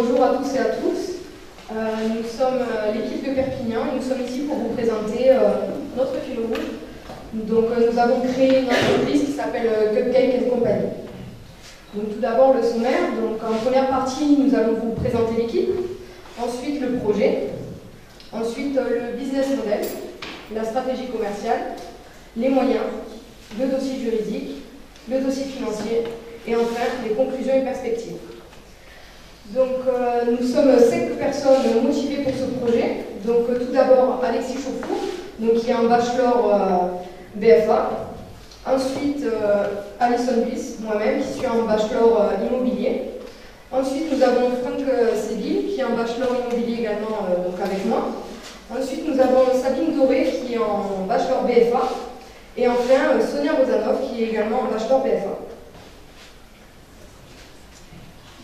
bonjour à tous et à tous. Nous sommes l'équipe de Perpignan et nous sommes ici pour vous présenter notre fil rouge. Donc, nous avons créé une entreprise qui s'appelle Cupcake & Company. Donc, tout d'abord le sommaire. Donc, en première partie, nous allons vous présenter l'équipe, ensuite le projet, ensuite le business model, la stratégie commerciale, les moyens, le dossier juridique, le dossier financier et enfin les conclusions et perspectives. Donc nous sommes 5 personnes motivées pour ce projet. Donc tout d'abord Alexis Chauffour, qui est un bachelor BFA. Ensuite Alison Bliss, moi-même, qui suis un bachelor immobilier. Ensuite nous avons Franck Séville, qui est un bachelor immobilier également avec moi. Ensuite nous avons Sabine Doré, qui est en bachelor BFA. Et enfin Sonia Rozanov, qui est également en bachelor BFA.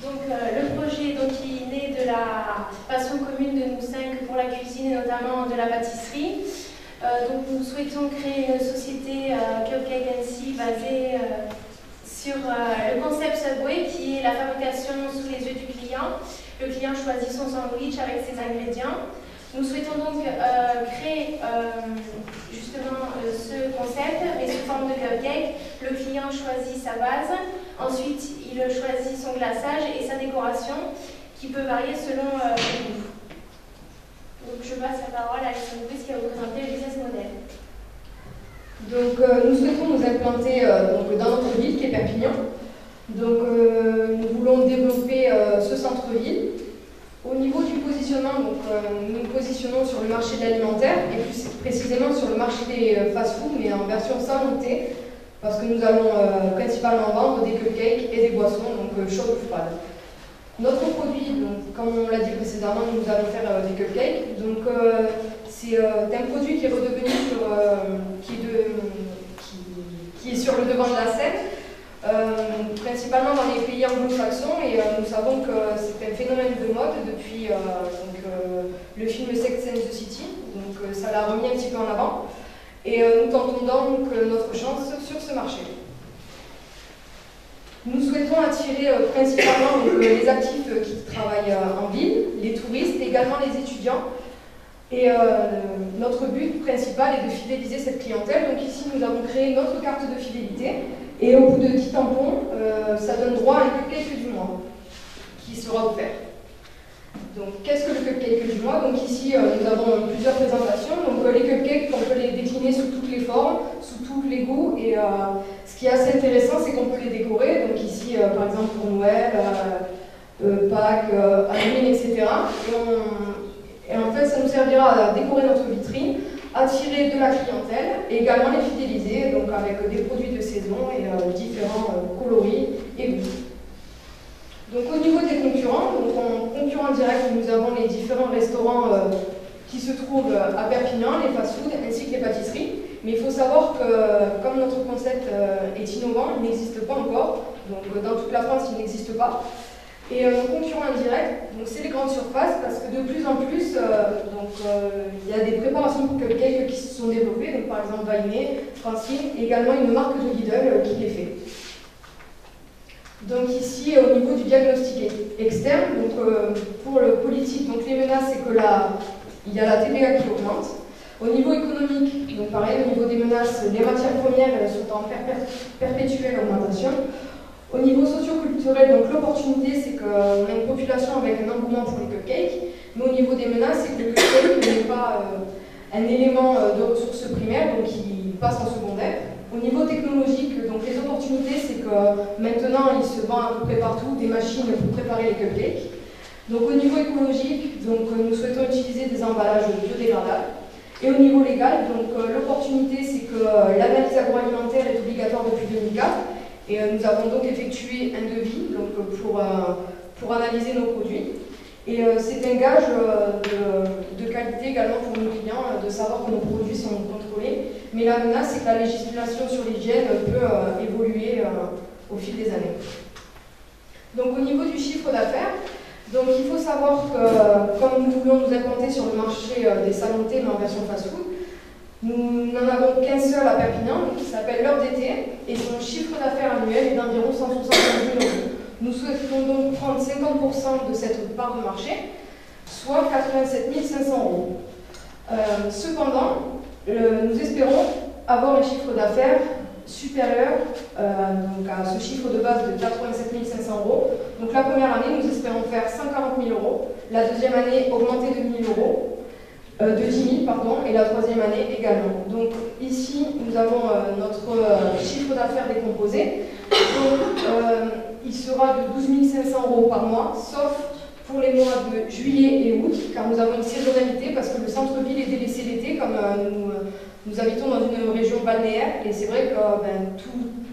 Donc le projet qui naît de la passion commune de nous 5 pour la cuisine et notamment de la pâtisserie. Donc nous souhaitons créer une société Cupcake & Co basée sur le concept Subway qui est la fabrication sous les yeux du client. Le client choisit son sandwich avec ses ingrédients. Nous souhaitons donc créer justement ce concept, mais sous forme de cupcake. Le client choisit sa base, ensuite il choisit son glaçage et sa décoration qui peut varier selon le goût. Donc je passe la parole à Alison Bliss qui va vous présenter le business model. Donc nous souhaitons nous implanter dans notre ville qui est Perpignan. Donc nous voulons développer ce centre-ville. Au niveau du positionnement, nous nous positionnons sur le marché de l'alimentaire et plus précisément sur le marché des fast-food, mais en version salée, parce que nous allons principalement vendre des cupcakes et des boissons, donc chaudes ou froides. Notre produit, comme on l'a dit précédemment, nous allons faire des cupcakes. Donc c'est un produit qui est redevenu qui est sur le devant de la scène. Principalement dans les pays anglo-saxons et nous savons que c'est un phénomène de mode depuis le film Sex and the City, donc ça l'a remis un petit peu en avant et nous tentons donc notre chance sur ce marché. Nous souhaitons attirer principalement les actifs qui travaillent en ville, les touristes, également les étudiants. Et notre but principal est de fidéliser cette clientèle. Donc ici, nous avons créé notre carte de fidélité. Et au bout de 10 tampons, ça donne droit à un cupcake du mois qui sera offert. Donc qu'est-ce que le cupcake du mois? Donc ici, nous avons plusieurs présentations. Donc les cupcakes, on peut les décliner sous toutes les formes, sous tous les goûts. Et ce qui est assez intéressant, c'est qu'on peut les décorer. Donc ici, par exemple, pour Noël, Pâques, Halloween, etc. Et en fait, ça nous servira à décorer notre vitrine, attirer de la clientèle et également les fidéliser, donc avec des produits de saison et différents coloris et goûts. Donc au niveau des concurrents, en concurrent direct, nous avons les différents restaurants qui se trouvent à Perpignan, les fast-food ainsi que les pâtisseries. Mais il faut savoir que comme notre concept est innovant, il n'existe pas encore, donc dans toute la France il n'existe pas. Et nos concurrents indirects, c'est les grandes surfaces, parce que de plus en plus, il y a des préparations pour cupcakes qui se sont développées, donc par exemple Vainé, Francine, et également une marque de Lidl qui les fait. Donc ici, au niveau du diagnostic externe, pour le politique, les menaces, c'est que il y a la TVA qui augmente. Au niveau économique, donc pareil, au niveau des menaces, les matières premières sont en perpétuelle augmentation. Au niveau socio-culturel, l'opportunité, c'est qu'on a une population avec un engouement pour les cupcakes, mais au niveau des menaces, c'est que le cupcake n'est pas un élément de ressources primaires, donc qui passe en secondaire. Au niveau technologique, les opportunités, c'est que maintenant, il se vend à peu près partout des machines pour préparer les cupcakes. Donc au niveau écologique, nous souhaitons utiliser des emballages biodégradables. Et au niveau légal, l'opportunité, c'est que l'analyse agroalimentaire est obligatoire depuis 2004. Et nous avons donc effectué un devis pour analyser nos produits. Et c'est un gage de qualité également pour nos clients de savoir que nos produits sont contrôlés. Mais la menace, c'est que la législation sur l'hygiène peut évoluer au fil des années. Donc au niveau du chiffre d'affaires, il faut savoir que comme nous voulons nous implanter sur le marché des salons de thé, mais en version fast-food, nous n'en avons qu'un seul à Perpignan, qui s'appelle L'Heure d'été, et son chiffre d'affaires annuel est d'environ 175 000 €. Nous souhaitons donc prendre 50% de cette part de marché, soit 87 500 €. Cependant, nous espérons avoir un chiffre d'affaires supérieur donc à ce chiffre de base de 87 500 €. Donc la première année, nous espérons faire 140 000 €. La deuxième année, augmenter de 10 000 €. De 10 000, pardon, et la troisième année également. Donc ici, nous avons notre chiffre d'affaires décomposé. Donc il sera de 12 500 € par mois, sauf pour les mois de juillet et août, car nous avons une saisonnalité, parce que le centre-ville est délaissé l'été, comme nous habitons dans une région balnéaire, et c'est vrai que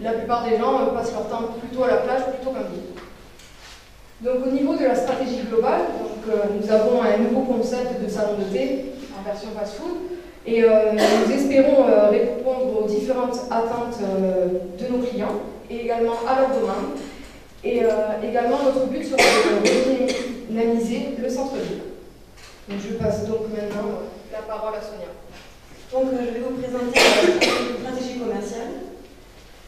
la plupart des gens passent leur temps plutôt à la plage plutôt qu'en ville. Donc au niveau de la stratégie globale, nous avons un nouveau concept de salon de thé en version fast-food, et nous espérons répondre aux différentes attentes de nos clients, et également à leurs demandes. Et également, notre but sera de redynamiser le centre-ville. Je passe donc maintenant la parole à Sonia. Donc, je vais vous présenter la stratégie commerciale.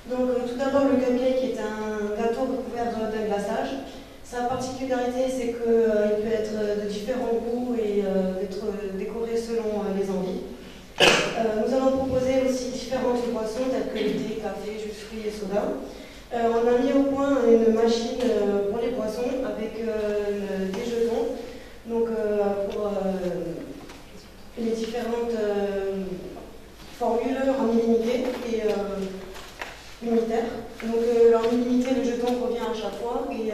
Donc, tout d'abord, le cupcake est un gâteau recouvert d'un glaçage. Sa particularité, c'est qu'il peut être de différents goûts et être décoré selon les envies. Nous allons proposer aussi différentes boissons telles que le thé, café, jus de fruits et soda. On a mis au point une machine pour les boissons avec des jetons, donc pour les différentes formules en illimité et unitaire. Donc en illimité, le jeton revient à chaque fois et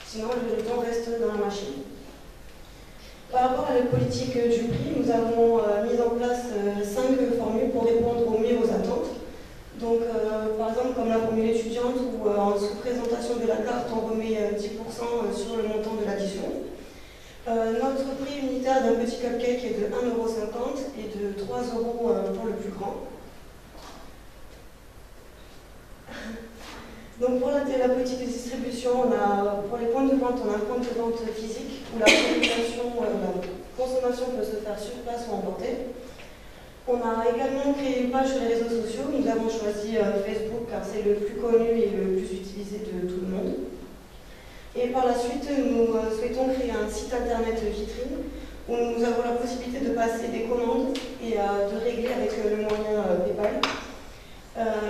sinon le jeton reste dans la machine. Par rapport à la politique du prix, nous avons mis en place 5 formules pour répondre au mieux aux attentes. Donc, par exemple, comme la formule étudiante où en sous-présentation de la carte, on remet 10% sur le montant de l'addition. Notre prix unitaire d'un petit cupcake est de 1,50 € et de 3 € pour le plus grand. Donc, pour la politique de distribution, pour les points de vente, on a un point de vente physique où la consommation peut se faire sur place ou emporter. On a également créé une page sur les réseaux sociaux. Nous avons choisi Facebook car c'est le plus connu et le plus utilisé de tout le monde. Et par la suite, nous souhaitons créer un site internet vitrine où nous avons la possibilité de passer des commandes et de régler avec le moyen PayPal.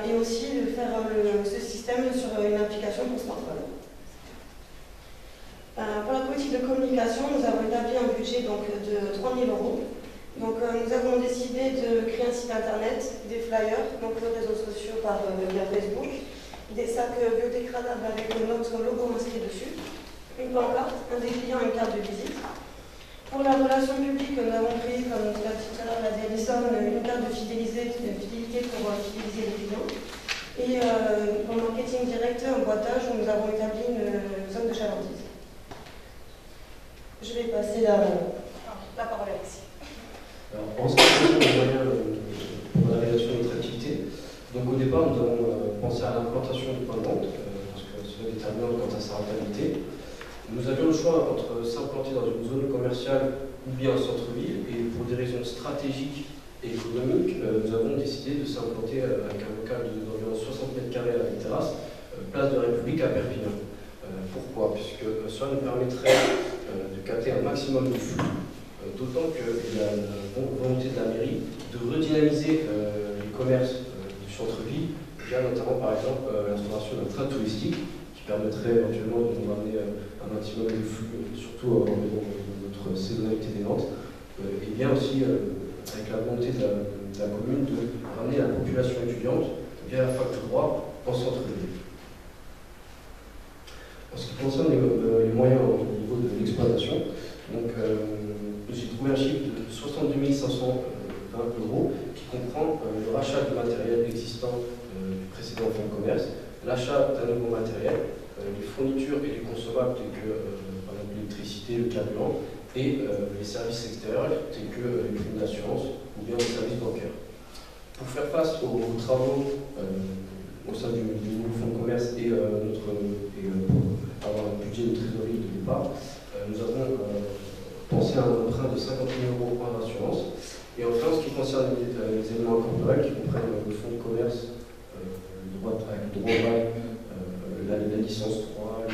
Et aussi de faire ce système sur une application pour smartphone. Pour la politique de communication, nous avons établi un budget donc, de 3 000 €. Donc, nous avons décidé de créer un site internet, des flyers, donc les réseaux sociaux via Facebook, des sacs biodégradables avec notre logo inscrit dessus, une pancarte, un dépliant et une carte de visite. Pour la relation publique, nous avons créé, comme tout à l'heure l'a dit Alison, une carte de fidélité pour fidéliser les clients. Et pour le marketing direct, un boitage où nous avons établi une zone de chalandise. Je vais passer la parole à Alexis. Alors, en ce qui concerne les moyens pour la réalisation de notre activité, donc au départ nous avons pensé à l'implantation du point de vente, parce que cela est déterminant quant à sa rentabilité. Nous avions le choix entre s'implanter dans une zone commerciale ou bien un centre-ville, et pour des raisons stratégiques et économiques, nous avons décidé de s'implanter avec un local d'environ 60 m² à la terrasse, place de République à Perpignan. Pourquoi? Puisque cela nous permettrait de capter un maximum de flux. D'autant qu'il y a une volonté de la mairie de redynamiser les commerces du centre-ville via notamment par exemple l'installation d'un train touristique qui permettrait éventuellement de nous ramener un maximum de flux, surtout en raison de notre saisonnalité des ventes, et bien aussi avec la volonté de la commune de ramener la population étudiante via la fac de droit en centre-ville. En ce qui concerne les moyens au niveau de l'exploitation, donc j'ai trouvé un chiffre de 62 520 € qui comprend le rachat de matériel existant du précédent fonds de commerce, l'achat d'un nouveau matériel, les fournitures et les consommables tels que par exemple l'électricité, le carburant, et les services extérieurs tels que les primes d'assurance ou bien les services bancaires. Pour faire face aux travaux au sein du nouveau fonds de commerce et pour avoir un budget de trésorerie de départ, nous avons pensé à un emprunt de 50 000 € en assurance. Et enfin, en ce qui concerne les éléments incorporels qui comprennent le fonds de commerce, le droit de bail, la licence 3, le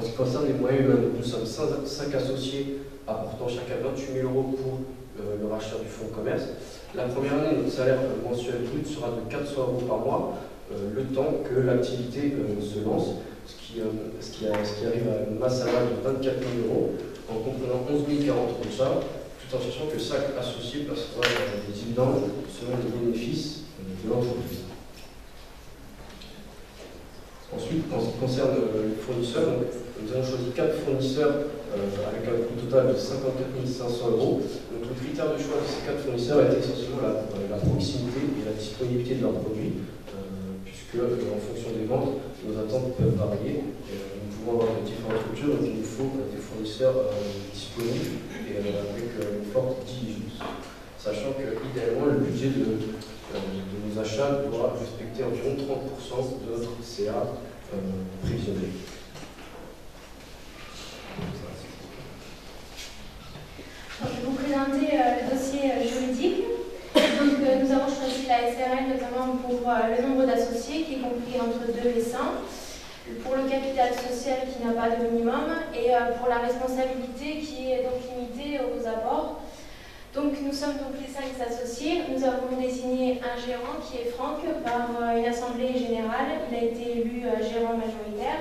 En ce qui concerne les moyens humains, nous sommes 5 associés apportant chacun 28 000 € pour le rachat du fonds de commerce. La première année, notre salaire mensuel brut sera de 400 € par mois, le temps que l'activité se lance, ce qui arrive à une masse salariale de 24 000 € en comprenant 11 040 € de charges, tout en sachant que chaque associé passera des dividendes selon les bénéfices de l'entreprise. Ensuite, en ce qui concerne les fournisseurs, nous avons choisi 4 fournisseurs avec un coût total de 54 500 €. Donc, le critère de choix de ces 4 fournisseurs était essentiellement la proximité et la disponibilité de leurs produits, puisque en fonction des ventes, nos attentes peuvent varier. Nous pouvons avoir de différentes structures, donc il nous faut des fournisseurs disponibles et avec une forte diligence. Sachant que, idéalement, le budget de nos achats doit respecter environ 30% de notre CA prévisionnel. Je vais vous présenter le dossier juridique. Donc, nous avons choisi la SRL notamment pour le nombre d'associés qui est compris entre 2 et 100, pour le capital social qui n'a pas de minimum et pour la responsabilité qui est donc limitée aux apports. Donc nous sommes donc les 5 associés. Nous avons désigné un gérant qui est Franck par une assemblée générale. Il a été élu gérant majoritaire.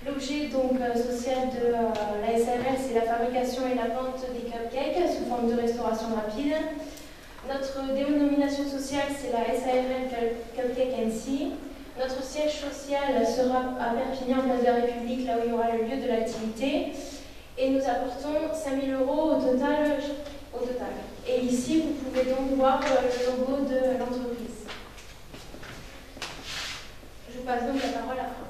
L'objet donc social de la SARL, c'est la fabrication et la vente des cupcakes sous forme de restauration rapide. Notre dénomination sociale, c'est la SARL Cupcake NC. Notre siège social sera à Perpignan, place de la République, là où il y aura le lieu de l'activité. Et nous apportons 5 000 € au total. Et ici, vous pouvez donc voir le logo de l'entreprise. Je passe donc la parole à Franck.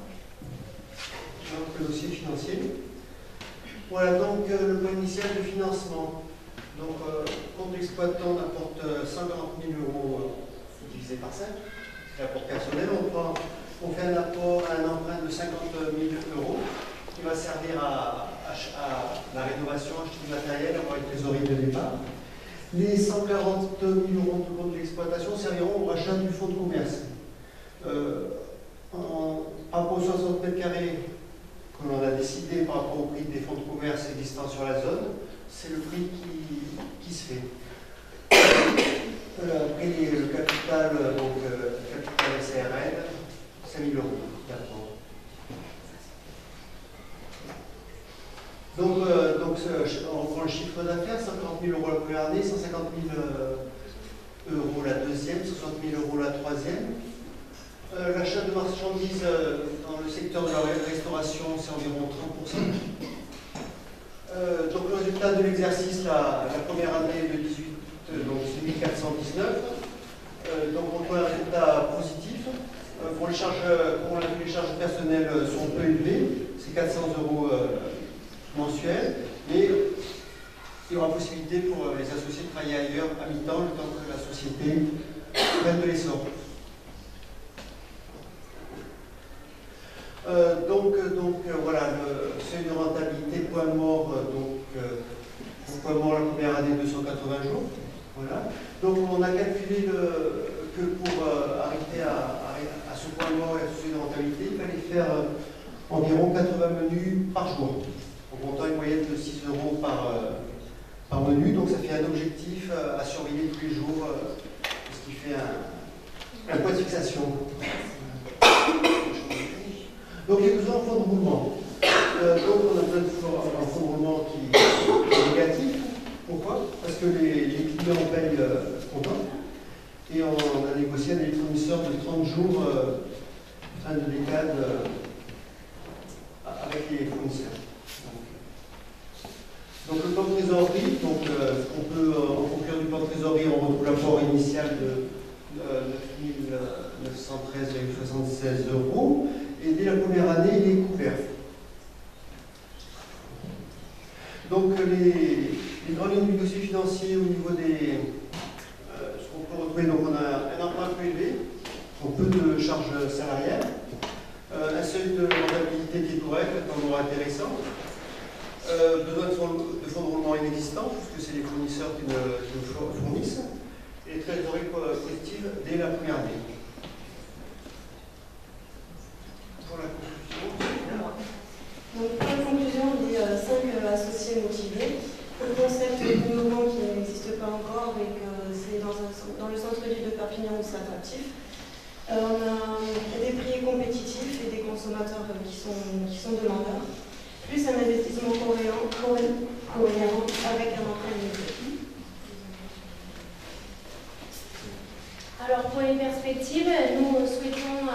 Donc, le dossier financier. Voilà donc le plan initial de financement. Donc, compte exploitant apporte 50 000 € divisé par 5. C'est l'apport personnel. On fait un apport à un emprunt de 50 000 € qui va servir à la rénovation, acheter du matériel, avoir une trésorerie de départ. Les 140 000 € de compte d'exploitation serviront au rachat du fonds de commerce. Par rapport aux 60 mètres carrés que l'on a décidé par rapport au prix des fonds de commerce existants sur la zone, c'est le prix qui se fait. Après le capital, capital SARL, 5 000 €. Donc, on prend le chiffre d'affaires, 50 000 € la première année, 150 000 € la deuxième, 60 000 € la troisième. L'achat de marchandises dans le secteur de la restauration, c'est environ 30%. Donc le résultat de l'exercice, la première année de 18, donc c'est 1419. Donc on trouve un résultat positif. Pour les charges personnelles sont peu élevées, c'est 400 € mensuels, mais il y aura possibilité pour les associés de travailler ailleurs à mi-temps, le temps que la société prenne de l'essor. Voilà, le seuil de rentabilité, point mort, point mort la première année, 280 jours. Voilà. Donc on a calculé que pour arriver à ce point mort et à ce seuil de rentabilité, il fallait faire environ 80 menus par jour, en comptant une moyenne de 6 € par menu. Donc ça fait un objectif à surveiller tous les jours, ce qui fait un point de fixation. Donc, il y a besoin d'un fonds de roulement. Donc, on a besoin d'un fonds de roulement qui est négatif. Pourquoi? Parce que les clients payent comptant. Et on a négocié avec les fournisseurs de 30 jours fin de décade avec les fournisseurs. Donc, le plan de trésorerie, en conclusion du plan de trésorerie, on retrouve l'apport initial de 9 913,76 €. Et dès la première année, il est couvert. Donc, les grandes lignes du dossier financier au niveau des. Ce qu'on peut retrouver, donc on a un emprunt peu élevé, donc peu de charges salariales, un seuil de rentabilité qui est correct, un endroit intéressant, besoin de fonds de roulement inexistants, puisque c'est les fournisseurs qui nous fournissent, et trésorerie positive dès la première année. Pour la conclusion, donc, motivés et motivés. Un concept innovant qui n'existe pas encore et que c'est dans le centre-ville de Perpignan où c'est attractif. On a des prix compétitifs et des consommateurs qui sont demandeurs, plus un investissement cohérent avec un emprunt limité. Alors pour les perspectives, nous souhaitons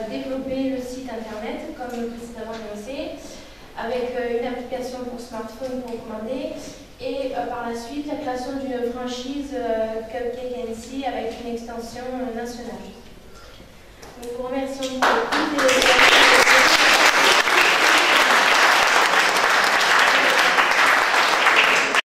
développer le site internet comme précédemment annoncé, avec une application pour smartphone pour commander et par la suite la création d'une franchise Cupcake NC avec une extension nationale. Nous vous remercions pour toutes les